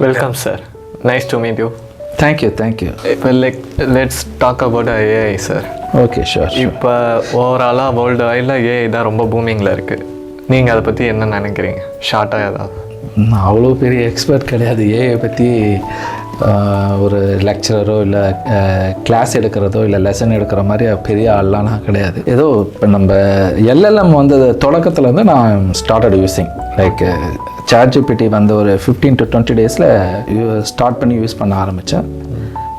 Welcome, sir. Nice to meet you. Thank you. Well, let's talk about AI, sir. Okay, sure. இப்போ ஓவராலாக world வைடில் AI தான் ரொம்ப பூமிங்கில் இருக்குது. நீங்கள் அதை பற்றி என்ன நினைக்கிறீங்க? ஷார்ட்டாக ஏதாவது? நான் அவ்வளோ பெரிய எக்ஸ்பர்ட் கிடையாது. ஏஐ பற்றி ஒரு லெக்சரரோ இல்லை கிளாஸ் எடுக்கிறதோ இல்லை லெசன் எடுக்கிற மாதிரி பெரிய ஆள்லாம் நான் கிடையாது. ஏதோ இப்போ நம்ம எல்எல்எம் வந்தது தொடக்கத்துலேருந்து நான் ஸ்டார்டட் யூஸிங் லைக் ChatGPT வந்து ஒரு 15 to 20 டேஸில் ஸ்டார்ட் பண்ணி யூஸ் பண்ண ஆரம்பித்தேன்.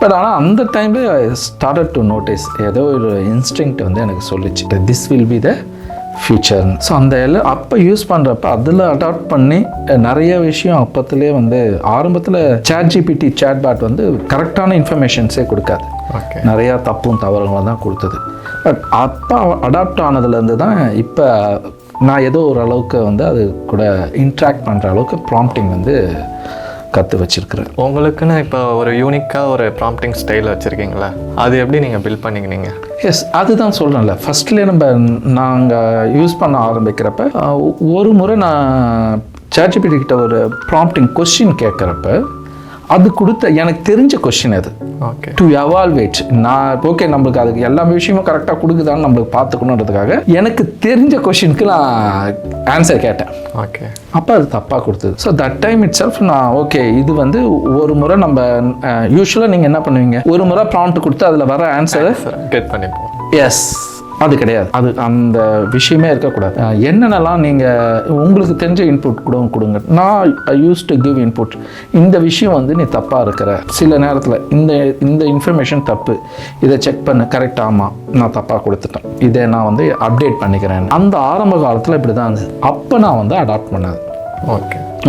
பட் ஆனால் அந்த டைமில் ஐ ஸ்டார்டட் டு நோட்டீஸ் ஏதோ ஒரு இன்ஸ்டிங்க்ட் வந்து எனக்கு சொல்லிச்சு this will be the future. So அந்த எல்லாம் அப்போ யூஸ் பண்ணுறப்ப அதில் அடாப்ட் பண்ணி நிறைய விஷயம் அப்போத்துலேயே வந்து ஆரம்பத்தில் ChatGPT சேட்பாட் வந்து கரெக்டான இன்ஃபர்மேஷன்ஸே கொடுக்காது, நிறையா தப்பும் தவறுகளும் தான் கொடுத்தது. பட் அப்போ அடாப்ட் ஆனதுலேருந்து தான் இப்போ நான் ஏதோ ஒரு அளவுக்கு வந்து அது கூட இன்ட்ராக்ட் பண்ணுற அளவுக்கு ப்ராம்ப்டிங் வந்து கற்று வச்சுருக்கிறேன். உங்களுக்குன்னு இப்போ ஒரு யூனிக்காக ஒரு ப்ராம்ப்டிங் ஸ்டைல் வச்சுருக்கீங்களா? அது எப்படி நீங்கள் பில்ட் பண்ணிக்கினீங்க? எஸ், அதுதான் சொல்கிறேன்ல. ஃபஸ்ட்லேயே நாங்கள் யூஸ் பண்ண ஆரம்பிக்கிறப்ப ஒரு முறை நான் ChatGPT கிட்ட ஒரு ப்ராம்ப்டிங் கொஸ்டின் கேட்குறப்ப அது கொடுத்த எனக்கு தெரிஞ்ச கொஸ்டின் அது டு எவால்வேட். நான் ஓகே நம்மளுக்கு அதுக்கு எல்லா விஷயமும் கரெக்டாக கொடுக்குதான்னு நம்மளுக்கு பார்த்துக்கணுன்றதுக்காக எனக்கு தெரிஞ்ச கொஸ்டினுக்கு நான் ஆன்சர் கேட்டேன். அப்போ அது தப்பாக கொடுத்தது. So that time it self நான் ஓகே இது வந்து ஒரு முறை நம்ம யூஸ்வலாக நீங்கள் என்ன பண்ணுவீங்க, ஒரு முறை ப்ராம்ப்ட் கொடுத்து அதில் வர ஆன்சரை கெட் பண்ணிப்போம். எஸ், அது கிடையாது. அது அந்த விஷயமே இருக்கக்கூடாது. என்னென்னலாம் நீங்கள் உங்களுக்கு தெரிஞ்ச இன்புட் கொடுங்க. நான் ஐ யூஸ் டு கிவ் இன்புட். இந்த விஷயம் வந்து நீ தப்பாக இருக்கிற, சில நேரத்தில் இந்த இன்ஃபர்மேஷன் தப்பு, இதை செக் பண்ணு, கரெக்ட், ஆமாம் நான் தப்பாக கொடுத்துட்டேன், இதை நான் வந்து அப்டேட் பண்ணிக்கிறேன். அந்த ஆரம்ப காலத்தில் இப்படி தான் இருந்தது. அப்போ நான் வந்து அடாப்ட் பண்ணது.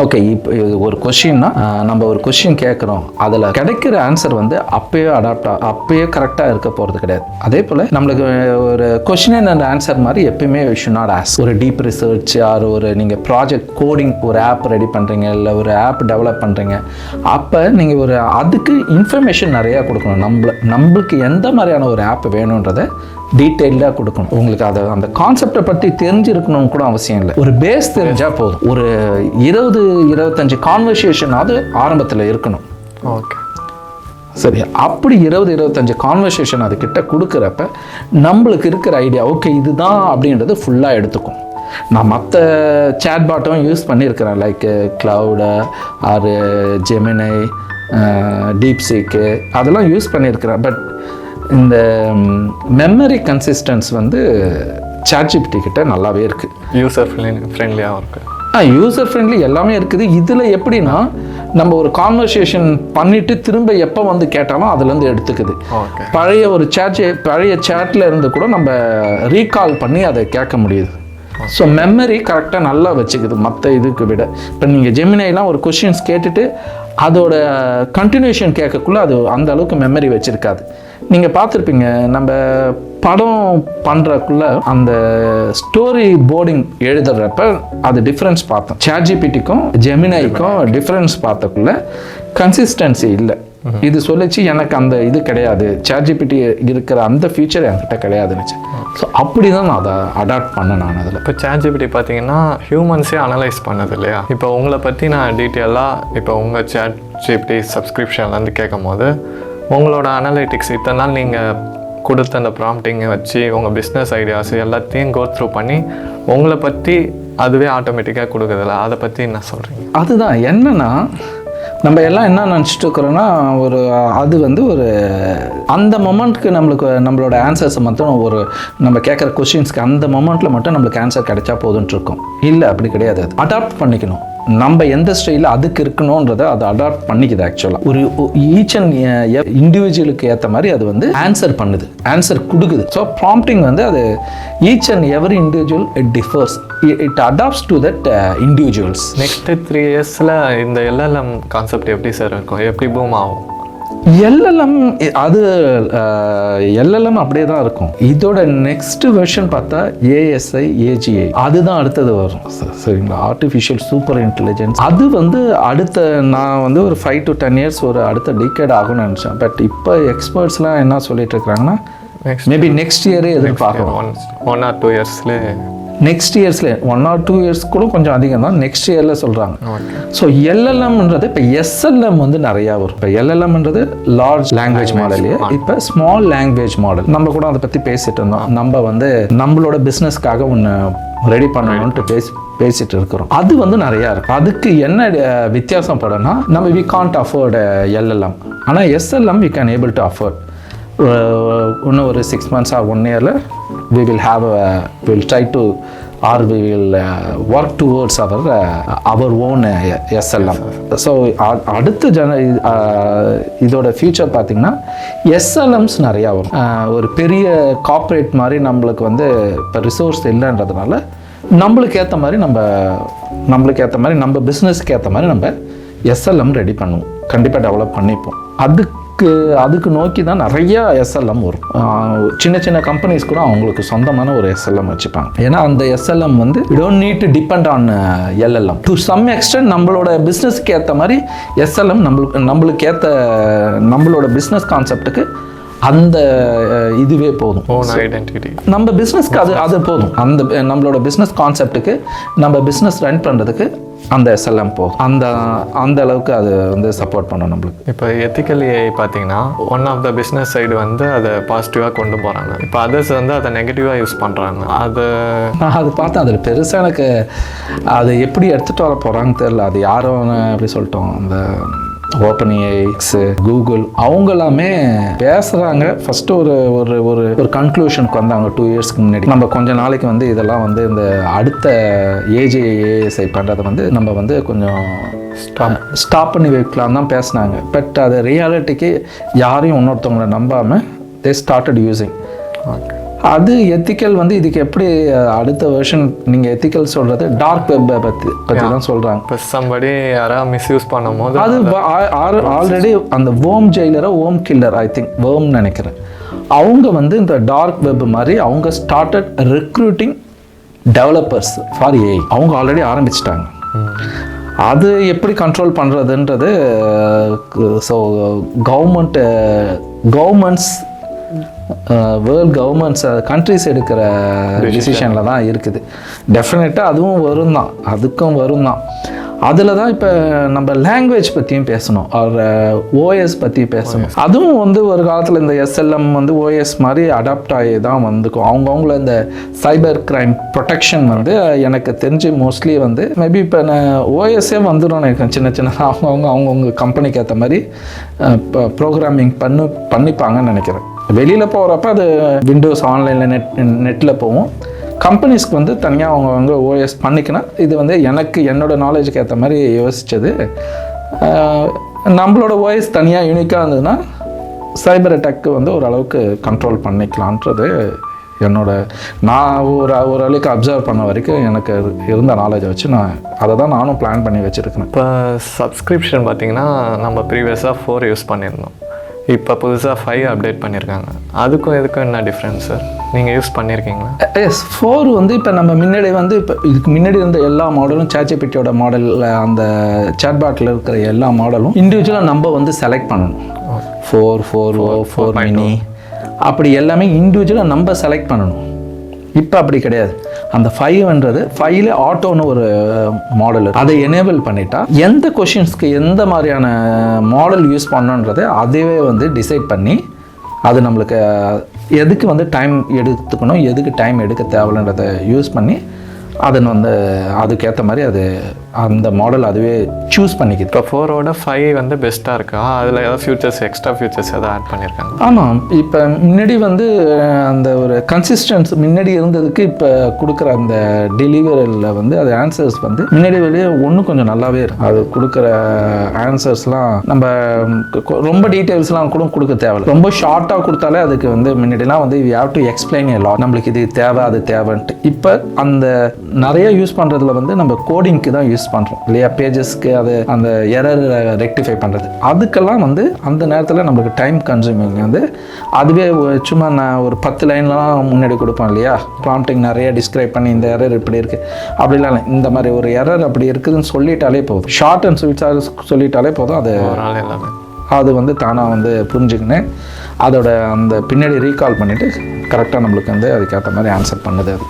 ஓகே இப்போ ஒரு கொஷின்னா நம்ம ஒரு கொஷின் கேட்குறோம், அதில் கிடைக்கிற ஆன்சர் வந்து அப்பயே கரெக்டாக இருக்க போகிறது கிடையாது. அதே போல் நம்மளுக்கு ஒரு கொஷின் அண்ட் ஆன்சர் மாதிரி எப்பயுமே வி ஷுட் நாட் ஆஸ்க். ஒரு டீப் ரிசர்ச் ஆர் ஒரு நீங்கள் ப்ராஜெக்ட் கோடிங் ஒரு ஆப் ரெடி பண்ணுறீங்க இல்லை ஒரு ஆப் டெவலப் பண்ணுறீங்க, அப்போ நீங்கள் ஒரு அதுக்கு இன்ஃபர்மேஷன் நிறையா கொடுக்கணும். நம்மளுக்கு எந்த மாதிரியான ஒரு ஆப் வேணுன்றதை டீட்டெயில்டாக கொடுக்கணும். உங்களுக்கு அதை அந்த கான்செப்டை பற்றி தெரிஞ்சிருக்கணும்னு கூட அவசியம் இல்லை, ஒரு பேஸ் தெரிஞ்சால் போதும். ஒரு 20-25 கான்வர்சேஷனாவது ஆரம்பத்தில் இருக்கணும். ஓகே சரி, அப்படி 20-25 கான்வர்சேஷன் அதுக்கிட்ட கொடுக்குறப்ப நம்மளுக்கு இருக்கிற ஐடியா ஓகே இதுதான் அப்படின்றது ஃபுல்லாக எடுத்துக்கும். நான் மற்ற சேட்பாட்டும் யூஸ் பண்ணியிருக்கிறேன் லைக் க்ளவுடு ஆர் ஜெமினை, டீப்சீக்கு அதெல்லாம் யூஸ் பண்ணியிருக்கிறேன். பட் இந்த மெமரி கன்சிஸ்டன்ஸ் வந்து ChatGPT கிட்ட நல்லாவே இருக்குது. யூசர் ஃப்ரெண்ட்லியாகவும் இருக்குது. யூசர் ஃப்ரெண்ட்லி எல்லாமே இருக்குது. இதில் எப்படின்னா நம்ம ஒரு கான்வர்சேஷன் பண்ணிவிட்டு திரும்ப எப்போ வந்து கேட்டாலும் அதுலேருந்து எடுத்துக்குது. பழைய சேட்டில் இருந்து கூட நம்ம ரீகால் பண்ணி அதை கேட்க முடியுது. ஸோ மெமரி கரெக்டாக நல்லா வச்சுக்குது மற்ற இதுக்கு விட. இப்போ நீங்கள் ஜெமினைலாம் ஒரு கொஷின்ஸ் கேட்டுட்டு அதோட கண்டினியூஷன் கேட்கக்குள்ளே அது அந்த அளவுக்கு மெமரி வச்சுருக்காது. நீங்கள் பார்த்துருப்பீங்க நம்ம படம் பண்ணுறக்குள்ள அந்த ஸ்டோரி போர்டிங் எழுதுறப்ப அது டிஃப்ரென்ஸ் பார்த்தோம். ChatGPTக்கும் ஜெமினைக்கும் டிஃப்ரென்ஸ் பார்த்தக்குள்ள கன்சிஸ்டன்சி இல்லை. இது சொல்லிச்சு எனக்கு அந்த இது கிடையாது, ChatGPT இருக்கிற அந்த ஃபியூச்சர் என்கிட்ட கிடையாதுன்னு. ஸோ அப்படி தான் நான் அதை அடாப்ட் பண்ணேன் நான் அதில். இப்போ ChatGPT பார்த்தீங்கன்னா ஹியூமன்ஸே அனலைஸ் பண்ணது இல்லையா? இப்போ உங்களை பற்றி நான் டீட்டெயிலாக இப்போ உங்கள் ChatGPT சப்ஸ்கிரிப்ஷன்லேருந்து கேட்கும் போது உங்களோட அனலைட்டிக்ஸ் இத்தனை நாள் நீங்கள் கொடுத்த அந்த ப்ராம்ப்டிங்கை வச்சு உங்கள் பிஸ்னஸ் ஐடியாஸ் எல்லாத்தையும் கோ த்ரூ பண்ணி உங்களை பற்றி அதுவே ஆட்டோமேட்டிக்காக கொடுக்குறதில்ல, அதை பற்றி என்ன சொல்கிறீங்க? அதுதான் என்னென்னா நம்ம எல்லாம் என்ன நினச்சிட்டு இருக்கிறோன்னா அது வந்து ஒரு அந்த மொமெண்ட்க்கு நம்மளோட ஆன்சர்ஸை மட்டும் ஒரு நம்ம கேட்குற கொஸ்டின்ஸ்க்கு அந்த மொமெண்ட்டில் மட்டும் நம்மளுக்கு ஆன்சர் கிடைச்சா போதுன்ட்டு இருக்கோம். இல்லை, அப்படி கிடையாது. அது அடாப்ட் பண்ணிக்கணும். நம்ம எந்த ஸ்டைலில் அதுக்கு இருக்கணுன்றதை அதை அடாப்ட் பண்ணிக்குது. ஆக்சுவலாக ஒரு ஈச் அண்ட் இண்டிவிஜுவலுக்கு ஏற்ற மாதிரி அது வந்து ஆன்சர் கொடுக்குது. ஸோ ப்ராம்ப்டிங் வந்து அது each and every individual it differs, it adapts to that individuals. Next 3 இயர்ஸில் இந்த எல்எல்எம் கான்செப்ட் எப்படி சார் இருக்கும், எப்படி பூம் ஆகும்? எல்எல்எம் அப்படியே தான் இருக்கும். இதோட நெக்ஸ்ட் வெர்ஷன் பார்த்தா ASI AGI அதுதான் அடுத்தது வரும். சரிங்களா, ஆர்டிஃபிஷியல் சூப்பர் இன்டெலிஜென்ஸ். அது வந்து அடுத்த நான் வந்து ஒரு 5 to 10 இயர்ஸ் ஒரு அடுத்த டிகேட் ஆகும்னு நினச்சேன். பட் இப்போ எக்ஸ்பர்ட்ஸ்லாம் என்ன சொல்லிட்டு இருக்கிறாங்கன்னா மேபி நெக்ஸ்ட் இயரே எதிர்பார்க்கலாம். 1 or 2 இயர்ஸ்லேயே நெக்ஸ்ட் இயர்ஸில் 1 or 2 இயர்ஸ் கூட கொஞ்சம் அதிகம் தான், நெக்ஸ்ட் இயரில் சொல்கிறாங்க. ஸோ எல்எல்எம்ன்றது இப்போ எஸ்எல்எம் வந்து நிறையா வரும். இப்போ எல்எல்எம்ன்றது லார்ஜ் லாங்குவேஜ் மாடல்லையே இப்போ ஸ்மால் லாங்குவேஜ் மாடல். நம்ம கூட அதை பற்றி பேசிட்டு இருந்தோம். நம்ம வந்து நம்மளோட பிஸ்னஸ்க்காக ஒன்று ரெடி பண்ணணும்ட்டு பேசிட்டு இருக்கிறோம். அது வந்து நிறையா இருக்கும். அதுக்கு என்ன வித்தியாசம் படும்னா, நம்ம வி கான்ட் அஃபோர்ட் எல்எல்எம், ஆனால் SLM we can able to afford. இன்னும் ஒரு 6 months or 1 year we will try to or we will work towards our own SLM. So அடுத்த இதோட ஃபியூச்சர் பார்த்திங்கன்னா எஸ்எல்எம்ஸ் நிறையா வரும். ஒரு பெரிய கார்ப்பரேட் மாதிரி நம்மளுக்கு வந்து இப்போ ரிசோர்ஸ் இல்லைன்றதுனால நம்மளுக்கு ஏற்ற மாதிரி நம்ம பிஸ்னஸ்க்கு ஏற்ற மாதிரி நம்ம எஸ்எல்எம் ரெடி பண்ணுவோம், கண்டிப்பாக டெவலப் பண்ணிப்போம். அதுக்கு நோக்கி தான் நிறையா எஸ்எல்எம் வரும். சின்ன சின்ன கம்பெனிஸ் கூட அவங்களுக்கு சொந்தமான ஒரு எஸ்எல்எம் வச்சுப்பாங்க. ஏன்னா அந்த எஸ்எல்எம் வந்து you don't need to depend on LLM. To some extent நம்மளோட பிஸ்னஸ்க்கு ஏற்ற மாதிரி எஸ்எல்எம் நம்மளுக்கு ஏற்ற நம்மளோட பிஸ்னஸ் கான்செப்டுக்கு அந்த இதுவே போதும். நம்ம பிஸ்னஸ்க்கு அது போதும். நம்மளோட பிஸ்னஸ் கான்செப்டுக்கு நம்ம பிஸ்னஸ் ரன் பண்ணுறதுக்கு அந்த எஸ்எல்எம் போதும். அந்த அளவுக்கு அது வந்து சப்போர்ட் பண்ணணும் நம்மளுக்கு. இப்போ எத்திக்கல் ஏஐ பார்த்தீங்கன்னா one of the business side வந்து அதை பாசிட்டிவாக கொண்டு போகிறாங்க. இப்போ அதர்ஸ் வந்து அதை நெகட்டிவாக யூஸ் பண்ணுறாங்க. அது பார்த்தா அதில் பெருசாக எனக்கு அதை எப்படி எடுத்துகிட்டு வர போகிறாங்கன்னு தெரியல. அது யாரும் அப்படி சொல்லிட்டோம், அந்த ஓப்பன் ஏஐக்ஸ், கூகுள் அவங்க எல்லாமே பேசுகிறாங்க. ஃபஸ்ட்டு ஒரு கன்க்ளூஷனுக்கு வந்தாங்க 2 yearsக்கு முன்னாடி. நம்ம கொஞ்ச நாளைக்கு வந்து இதெல்லாம் வந்து இந்த அடுத்த ஏஜிஏஎஸ்ஐ பண்ணுறதை வந்து நம்ம வந்து கொஞ்சம் ஸ்டாப் பண்ணி வைக்கலாம் தான் பேசினாங்க. பட் அது ரியாலிட்டிக்கு யாரையும் இன்னொருத்தவங்களை நம்பாமல் தே ஸ்டார்டட் யூஸிங். அது எத்திக்கல் வந்து இதுக்கு எப்படி அடுத்த வெர்ஷன் நீங்கள் எத்திக்கல் சொல்கிறது டார்க் வெப்பை பற்றி தான் சொல்கிறாங்க. இப்போ சம்படி யாராவது மிஸ்யூஸ் பண்ணும்போது அது ஆல்ரெடி அந்த வோம் ஜெயிலரை ஓம் கில்லர் ஐ திங்க் வோம்னு நினைக்கிறேன், அவங்க வந்து இந்த டார்க் வெப் மாதிரி அவங்க started recruiting developers for AI. அவங்க ஆல்ரெடி ஆரம்பிச்சிட்டாங்க. அது எப்படி கண்ட்ரோல் பண்ணுறதுன்றது so governments world governments countries எடுக்கிற டிசிஷனில் தான் இருக்குது. டெஃபினட்டாக அதுக்கும் வரும் தான். அதில் தான் இப்போ நம்ம லாங்குவேஜ் பற்றியும் பேசணும், ஓஎஸ் பற்றி பேசணும். அதுவும் வந்து ஒரு காலத்தில் இந்த எஸ்எல்எம் வந்து ஓஎஸ் மாதிரி அடாப்ட் ஆகி தான் வந்துக்கும். அவங்கவுங்கள இந்த சைபர் கிரைம் ப்ரொடெக்ஷன் வந்து எனக்கு தெரிஞ்சு மோஸ்ட்லி வந்து மேபி இப்போ நான் ஓஎஸ்ஸே வந்துடும் நினைக்கிறேன். சின்ன அவங்கவுங்க கம்பெனிக்கு ஏற்ற மாதிரி ப்ரோக்ராமிங் பண்ணிப்பாங்கன்னு நினைக்கிறேன். வெளியில் போகிறப்ப அது விண்டோஸ் ஆன்லைனில் நெட்டில் போகும். கம்பெனிஸ்க்கு வந்து தனியாக அவங்க ஓஎஸ் பண்ணிக்கினா இது வந்து என்னோட நாலேஜுக்கு ஏற்ற மாதிரி யோசித்தது. நம்மளோட ஓஎஸ் தனியாக யூனிக்காக இருந்ததுன்னா சைபர் அட்டாக்கு வந்து ஓரளவுக்கு கண்ட்ரோல் பண்ணிக்கலான்றது நான் ஓரளவுக்கு அப்சர்வ் பண்ண வரைக்கும் எனக்கு இருந்த நாலேஜை வச்சு அதை தான் நானும் பிளான் பண்ணி வச்சுருக்கேன். இப்போ சப்ஸ்கிரிப்ஷன் பார்த்திங்கன்னா நம்ம ப்ரீவியஸாக 4 யூஸ் பண்ணியிருந்தோம். இப்போ புதுசாக 5 அப்டேட் பண்ணியிருக்காங்க. அதுக்கும் எதுக்கும் என்ன டிஃப்ரென்ஸ் சார்? நீங்கள் யூஸ் பண்ணியிருக்கீங்களா? எஸ், 4 வந்து இப்போ நம்ம முன்னாடி வந்து இப்போ இதுக்கு முன்னாடி இருந்த எல்லா மாடலும் சாட்ஜிபிட்டியோட மாடலில் அந்த சாட்பாட்டில் இருக்கிற எல்லா மாடலும் இண்டிவிஜுவலாக நம்ம வந்து செலக்ட் பண்ணணும். 4 மினி அப்படி எல்லாமே இண்டிவிஜுவலாக நம்ம செலக்ட் பண்ணணும். இப்போ அப்படி கிடையாது. அந்த 5ன்றது 5ல ஆட்டோன்னு ஒரு மாடல், அதை எனேபிள் பண்ணிட்டா எந்த கொஷின்ஸ்க்கு எந்த மாதிரியான மாடல் யூஸ் பண்ணணுன்றதை அதுவே வந்து டிசைட் பண்ணி அது நம்மளுக்கு எதுக்கு வந்து டைம் எடுத்துக்கணும், எதுக்கு டைம் எடுக்க தேவைன்றதை யூஸ் பண்ணி அதை வந்து அதுக்கேற்ற மாதிரி அந்த மாடல் அதுவே சூஸ் பண்ணிக்கிது. இப்போ 4ஓட 5 வந்து பெஸ்ட்டாக இருக்கா? அதில் ஏதாவது எக்ஸ்ட்ரா ஃபியூச்சர்ஸ் எதாவது ஆட் பண்ணியிருக்காங்க? ஆமாம், இப்போ முன்னாடி வந்து அந்த ஒரு கன்சிஸ்டன்ஸ் முன்னாடி இருந்ததுக்கு இப்போ கொடுக்குற அந்த டெலிவரியில் வந்து அது ஆன்சர்ஸ் வந்து முன்னாடி வெளியே கொஞ்சம் நல்லாவே இருக்கும். அது கொடுக்குற ஆன்சர்ஸ்லாம் நம்ம ரொம்ப டீட்டெயில்ஸ்லாம் கூட கொடுக்க தேவையில்லை. ரொம்ப ஷார்ட்டாக கொடுத்தாலே அதுக்கு வந்து முன்னாடிலாம் வந்து we have to explain a lot, நம்மளுக்கு இது தேவை அது தேவைன்ட்டு. இப்போ அந்த நிறைய யூஸ் பண்ணுறதுல வந்து நம்ம கோடிங்க்கு தான் யூஸ் பண்ணுறோம் இல்லையா, பேஜஸ்க்கு அது அந்த எரர் ரெக்டிஃபை பண்ணுறது. அதுக்கெல்லாம் வந்து அந்த நேரத்தில் நம்மளுக்கு டைம் கன்சூமிங் வந்து அதுவே சும்மா நான் ஒரு 10 லைன்லாம் முன்னாடி கொடுப்போம் இல்லையா, ப்ராம்ப்டிங் நிறைய டிஸ்கிரைப் பண்ணி இந்த எரர் இப்படி இருக்குது அப்படிலாம் இல்லை. இந்த மாதிரி ஒரு எரர் அப்படி இருக்குதுன்னு சொல்லிட்டாலே போதும், ஷார்ட் அண்ட் ஸ்வீட்டாக சொல்லிட்டாலே போதும். அது வந்து தானாக வந்து புரிஞ்சுக்கின்னு அதோட அந்த பின்னாடி ரீகால் பண்ணிவிட்டு கரெக்டாக நம்மளுக்கு வந்து அதுக்கேற்ற மாதிரி ஆன்சர் பண்ணுது அது.